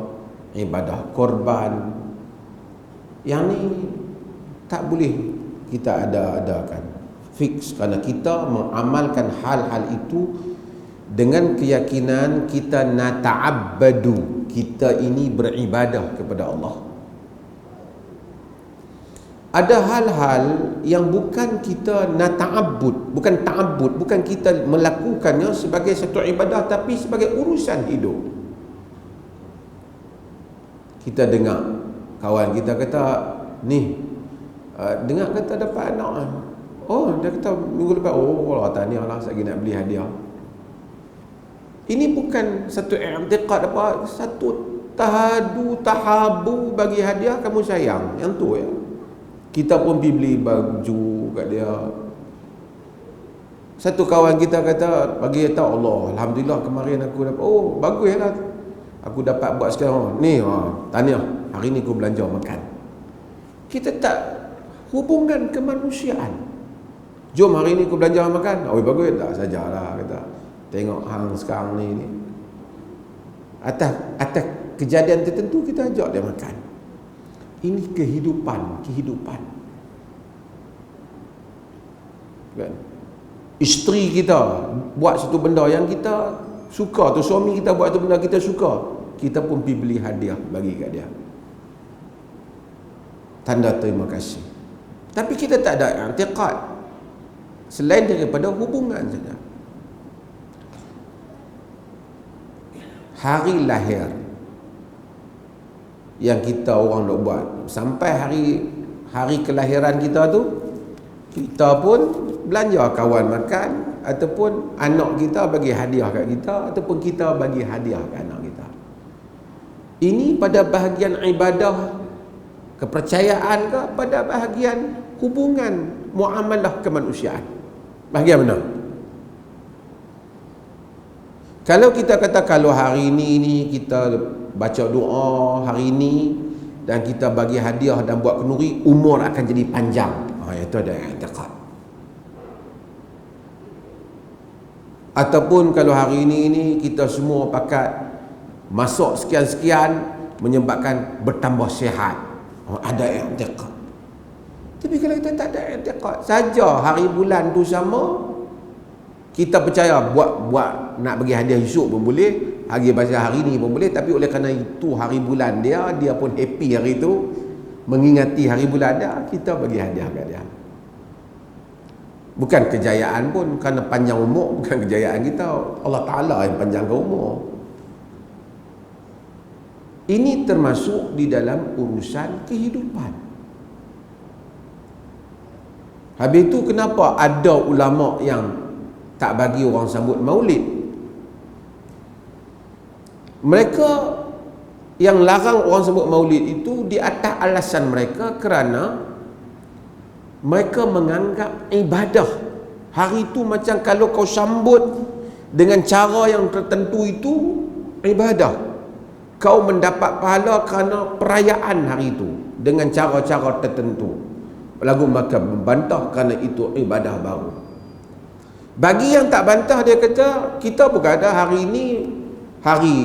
ibadah korban. Yang ni tak boleh kita ada-adakan. Fix, kerana kita mengamalkan hal-hal itu dengan keyakinan kita nata'abbadu, kita ini beribadah kepada Allah. Ada hal-hal yang bukan kita nata'abbud, bukan ta'abbud, bukan kita melakukannya sebagai satu ibadah, tapi sebagai urusan hidup. Kita dengar kawan kita kata, ni dengar kata dapat anak. Oh, dia kata minggu lepas, oh Allah tahniah lah, saya nak beli hadiah. Ini bukan satu i'tiqad apa, satu tahabu bagi hadiah, kamu sayang, yang tu ya. Kita pun pergi beli baju kat dia. Satu kawan kita kata, bagi tahu Allah, alhamdulillah kemarin aku dapat, oh baguslah aku dapat buat sekarang. Ni tahniah, hari ni aku belanja makan. Kita tak hubungan kemanusiaan. Jom hari ni aku belanja makan. Oh bagus tak, sajalah kata. Tengok hang sekarang ni. Atas kejadian tertentu kita ajak dia makan. Ini kehidupan. Kan? Isteri kita buat satu benda yang kita suka tu, suami kita buat satu benda kita suka, kita pun pergi beli hadiah bagi kat dia. Tanda terima kasih. Tapi kita tak ada i'tiqad selain daripada hubungan saja. Hari lahir yang kita orang nak buat, sampai hari kelahiran kita tu, kita pun belanja kawan makan, ataupun anak kita bagi hadiah kat kita, ataupun kita bagi hadiah kat anak kita. Ini pada bahagian ibadah, kepercayaan ke, pada bahagian hubungan muamalah kemanusiaan. Bahagian mana? Kalau kita kata kalau hari ini kita baca doa hari ini dan kita bagi hadiah dan buat kenduri, umur akan jadi panjang. Itu ada i'tiqad. Ataupun kalau hari ini kita semua pakat masuk sekian-sekian menyebabkan bertambah sihat. Ada i'tiqad. Tapi kalau kita tak ada i'tiqad, saja hari bulan tu sama, kita percaya buat nak bagi hadiah esok pun boleh, hari pasal hari ni pun boleh, tapi oleh kerana itu hari bulan dia pun happy hari tu, mengingati hari bulan dia, kita bagi hadiah kat dia. Bukan kejayaan pun, kerana panjang umur bukan kejayaan kita, Allah Ta'ala yang panjangkan umur. Ini termasuk di dalam urusan kehidupan. Habis itu kenapa ada ulama yang tak bagi orang sambut maulid? Mereka yang larang orang sambut maulid itu di atas alasan mereka kerana mereka menganggap ibadah. Hari itu macam kalau kau sambut dengan cara yang tertentu itu ibadah. Kau mendapat pahala kerana perayaan hari itu dengan cara-cara tertentu. Lagu maka membantah kerana itu ibadah baru. Bagi yang tak bantah, dia kata kita bukan ada hari ini hari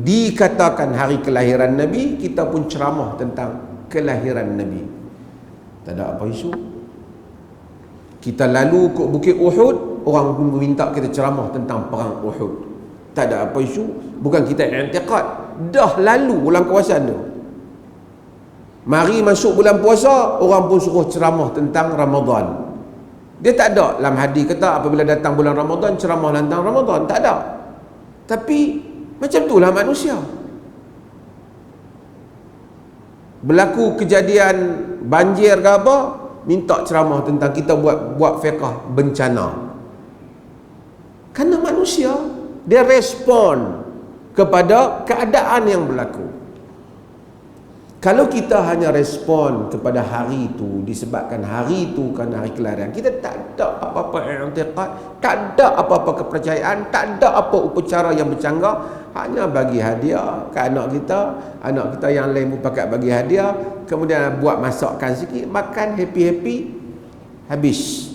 dikatakan hari kelahiran Nabi, kita pun ceramah tentang kelahiran Nabi. Tak ada apa isu. Kita lalu ke Bukit Uhud, orang pun minta kita ceramah tentang perang Uhud. Tak ada apa isu. Bukan kita i'tiqad, dah lalu ulang kawasan tu. Mari masuk bulan puasa, orang pun suruh ceramah tentang Ramadan. Dia tak ada dalam hadis kata apabila datang bulan Ramadan ceramah tentang Ramadan, tak ada. Tapi macam itulah manusia. Berlaku kejadian banjir ke apa, minta ceramah tentang kita buat fiqh bencana. Kerana manusia, dia respon kepada keadaan yang berlaku. Kalau kita hanya respon kepada hari itu disebabkan hari itu kan hari kelahiran, kita tak ada apa-apa i'tiqad, tak ada apa-apa kepercayaan, tak ada apa upacara yang bercanggah, hanya bagi hadiah ke anak kita yang lain pun pakat bagi hadiah, kemudian buat masakan sikit, makan happy-happy, habis.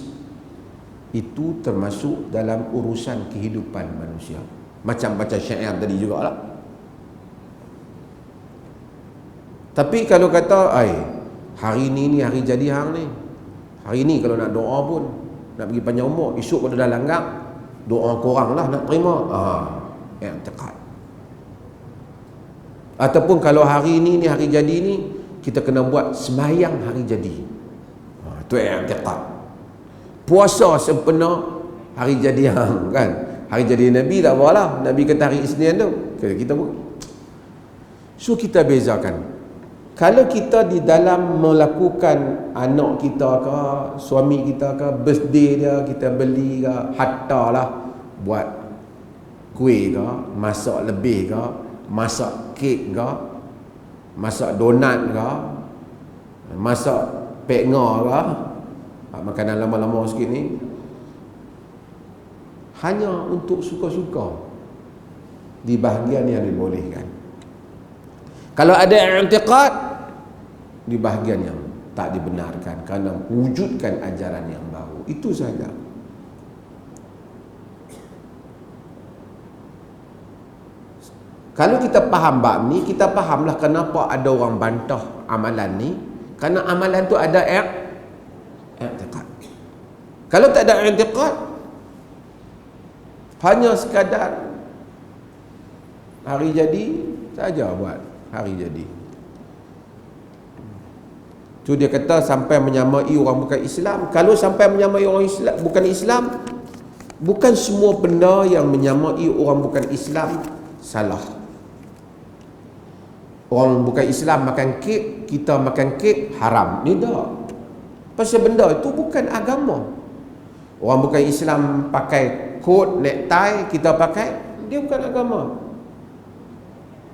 Itu termasuk dalam urusan kehidupan manusia. Macam baca syair tadi jugalah. Tapi kalau kata, hari ni hari jadi hang ni. Hari ni kalau nak doa pun, nak pergi panjang umur, esok pada dah langgar, doa korang lah nak terima. I'tiqad. Ataupun kalau hari ni hari jadi ni, kita kena buat sembahyang hari jadi. Itu i'tiqad. Puasa sempena hari jadi hang kan. Hari jadi Nabi tak apalah. Nabi kata hari Isnin tu. Kita pun. So kita bezakan. Kalau kita di dalam melakukan anak kita ke, suami kita ke, birthday dia, kita beli ke, hatta lah, buat kuih ke, masak lebih ke, masak kek ke, masak donat ke, masak peknga ke, makanan lama-lama sikit ni, hanya untuk suka-suka di bahagian yang dibolehkan. Kalau ada i'tiqad di bahagian yang tak dibenarkan kerana wujudkan ajaran yang baru, itu saja. Kalau kita faham bab ni, kita fahamlah kenapa ada orang bantah amalan ni, kerana amalan tu ada i'tiqad. Kalau tak ada i'tiqad, hanya sekadar hari jadi saja buat hari jadi. Tu dia kata sampai menyamai orang bukan Islam. Kalau sampai menyamai orang Islam bukan Islam, bukan semua benda yang menyamai orang bukan Islam salah. Orang bukan Islam makan kek, kita makan kek haram. Ni tak. Pasal benda itu bukan agama. Orang bukan Islam pakai coat, necktie, kita pakai, dia bukan agama.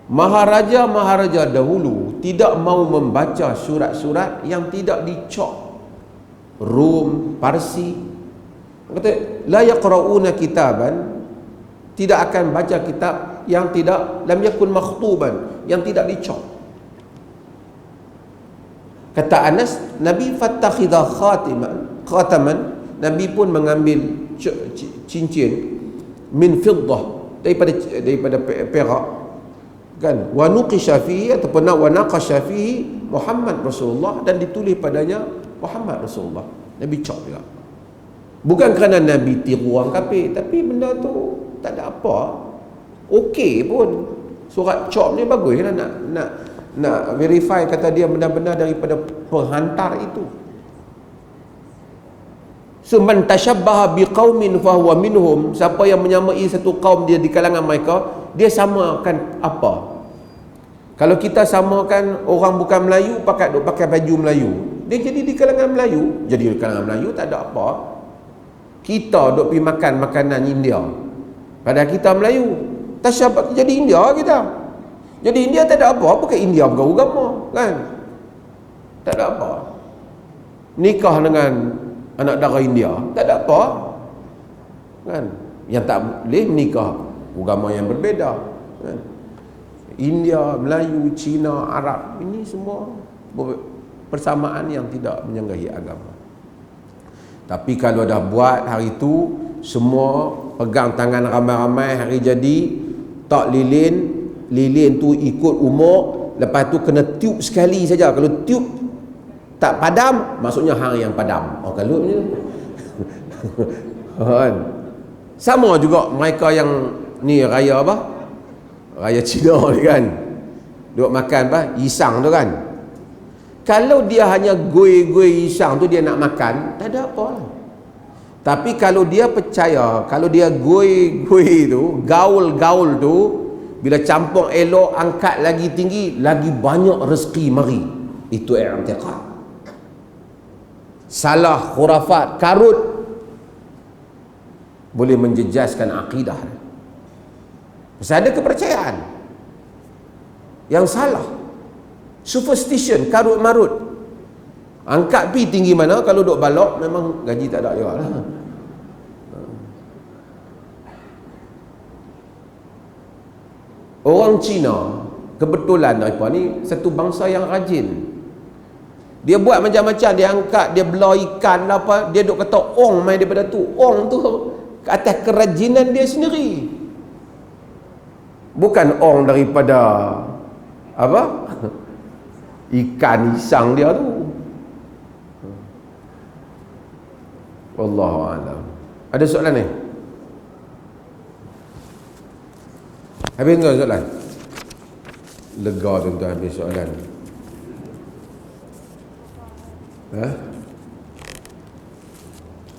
Maharaja-maharaja dahulu tidak mau membaca surat-surat yang tidak dicop. Rom, Parsi, kata la yaqra'una kitaban, tidak akan baca kitab yang tidak lam yakun makhtuban, yang tidak dicop. Kata Anas, Nabi fattakhidha khataman, Nabi pun mengambil cincin min fiddah, daripada perak kan, wa nuqisha fihi ataupun wa naqasha fihi Muhammad Rasulullah, dan ditulis padanya Muhammad Rasulullah. Nabi cop juga. Bukan kerana Nabi tiru orang kafir, tapi benda tu tak ada apa, okey pun. Surat cop ni bagus lah, nak verify kata dia benar-benar daripada penghantar itu. So man tashabbaha biqaumin fahuwa minhum, siapa yang menyamai satu kaum dia di kalangan mereka, dia samakan apa? Kalau kita samakan orang bukan Melayu pakai baju Melayu, dia jadi di kalangan Melayu. Jadi di kalangan Melayu tak ada apa. Kita duk pergi makan makanan India, padahal kita Melayu. Tasyabbah, jadi India kita. Jadi India tak ada apa, bukan India bukan agama kan. Tak ada apa. Nikah dengan anak dara India tak ada apa kan. Yang tak boleh menikah agama yang berbeza kan. India, Melayu, Cina, Arab, ini semua persamaan yang tidak menyanggahi agama. Tapi kalau dah buat hari tu, semua pegang tangan ramai-ramai hari jadi, tak lilin tu ikut umur, lepas tu kena tiup sekali saja. Kalau tiup tak padam, maksudnya hang yang padam. Kalau macam kan. Sama juga mereka yang ni raya apa? Raya Cina ni kan. Duk makan apa? Isang tu kan. Kalau dia hanya goi isang tu dia nak makan, tak ada apa lah. Tapi kalau dia percaya, kalau dia goi tu, gaul tu, bila campur elok, angkat lagi tinggi, lagi banyak rezeki mari. Itu i'tiqad. Salah, khurafat, karut boleh menjejaskan akidah. Pasal ada kepercayaan yang salah. Superstition, karut marut. Angkat pi tinggi mana, kalau duk balok memang gaji tak ada ya lah. Orang Cina kebetulan mereka ni satu bangsa yang rajin. Dia buat macam-macam, dia angkat, dia belah ikan lah apa, dia duk kata ong main daripada tu. Ong tu ke atas kerajinan dia sendiri. Bukan ong daripada apa? Ikan isang dia tu. Wallahu a'lam. Ada soalan ni? Habis enggak soalan? Lega tuan-tuan habis soalan.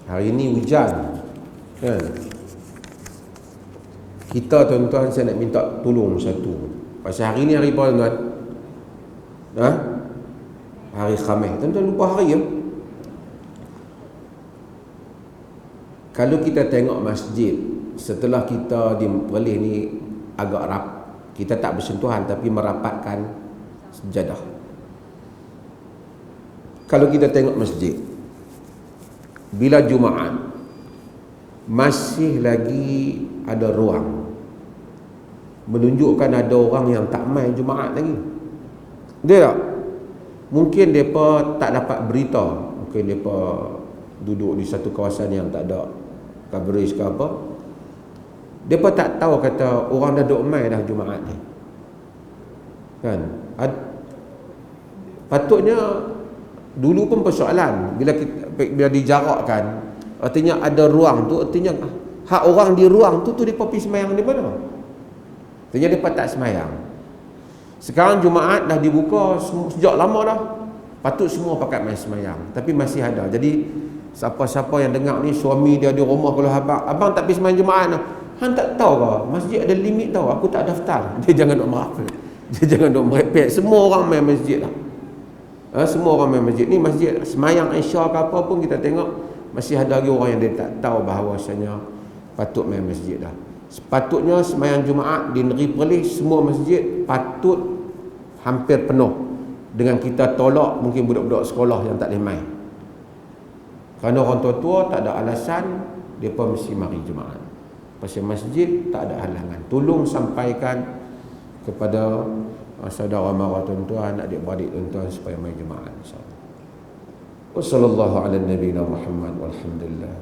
Hari ni hujan kan? Kita tuan-tuan, saya nak minta tolong satu. Pasal hari ni hari apa tuan-tuan? Hari Khamis. Tuan-tuan lupa hari ya? Kalau kita tengok masjid setelah kita di Perlis ni agak kita tak bersentuhan tapi merapatkan sejadah. Kalau kita tengok masjid bila Jumaat masih lagi ada ruang, menunjukkan ada orang yang tak main Jumaat lagi. Dia tak? Mungkin mereka tak dapat berita, mungkin mereka duduk di satu kawasan yang tak ada coverage ke apa. Mereka tak tahu kata orang dah duduk main dah Jumaat ni kan. Patutnya dulu pun persoalan bila dijarakkan, artinya ada ruang tu, artinya hak orang di ruang tu mereka pergi semayang di mana? Artinya mereka tak semayang. Sekarang Jumaat dah dibuka sejak lama dah, patut semua pakat main semayang, tapi masih ada. Jadi siapa-siapa yang dengar ni, suami dia di rumah, kalau abang tak pergi semayang Jumaat dah, hang tak tahu ke masjid ada limit tau, aku tak daftar. Dia jangan duk merapet, dia jangan duk merepek. Semua orang main masjid lah. Semua orang main masjid ni. Masjid semayang Isya ke apa pun kita tengok masih ada lagi orang yang dia tak tahu bahawasanya patut main masjid dah. Sepatutnya semayang Jumaat di negeri Perlis semua masjid patut hampir penuh, dengan kita tolak mungkin budak-budak sekolah yang tak boleh main. Kerana orang tua-tua tak ada alasan, mereka mesti mari Jumaat. Pasal masjid tak ada halangan. Tolong sampaikan kepada saudara mara tuan-tuan, adik-beradik tuan-tuan supaya main Jumaat, insya-Allah. Wassallallahu ala nabiyina Muhammad walhamdulillah.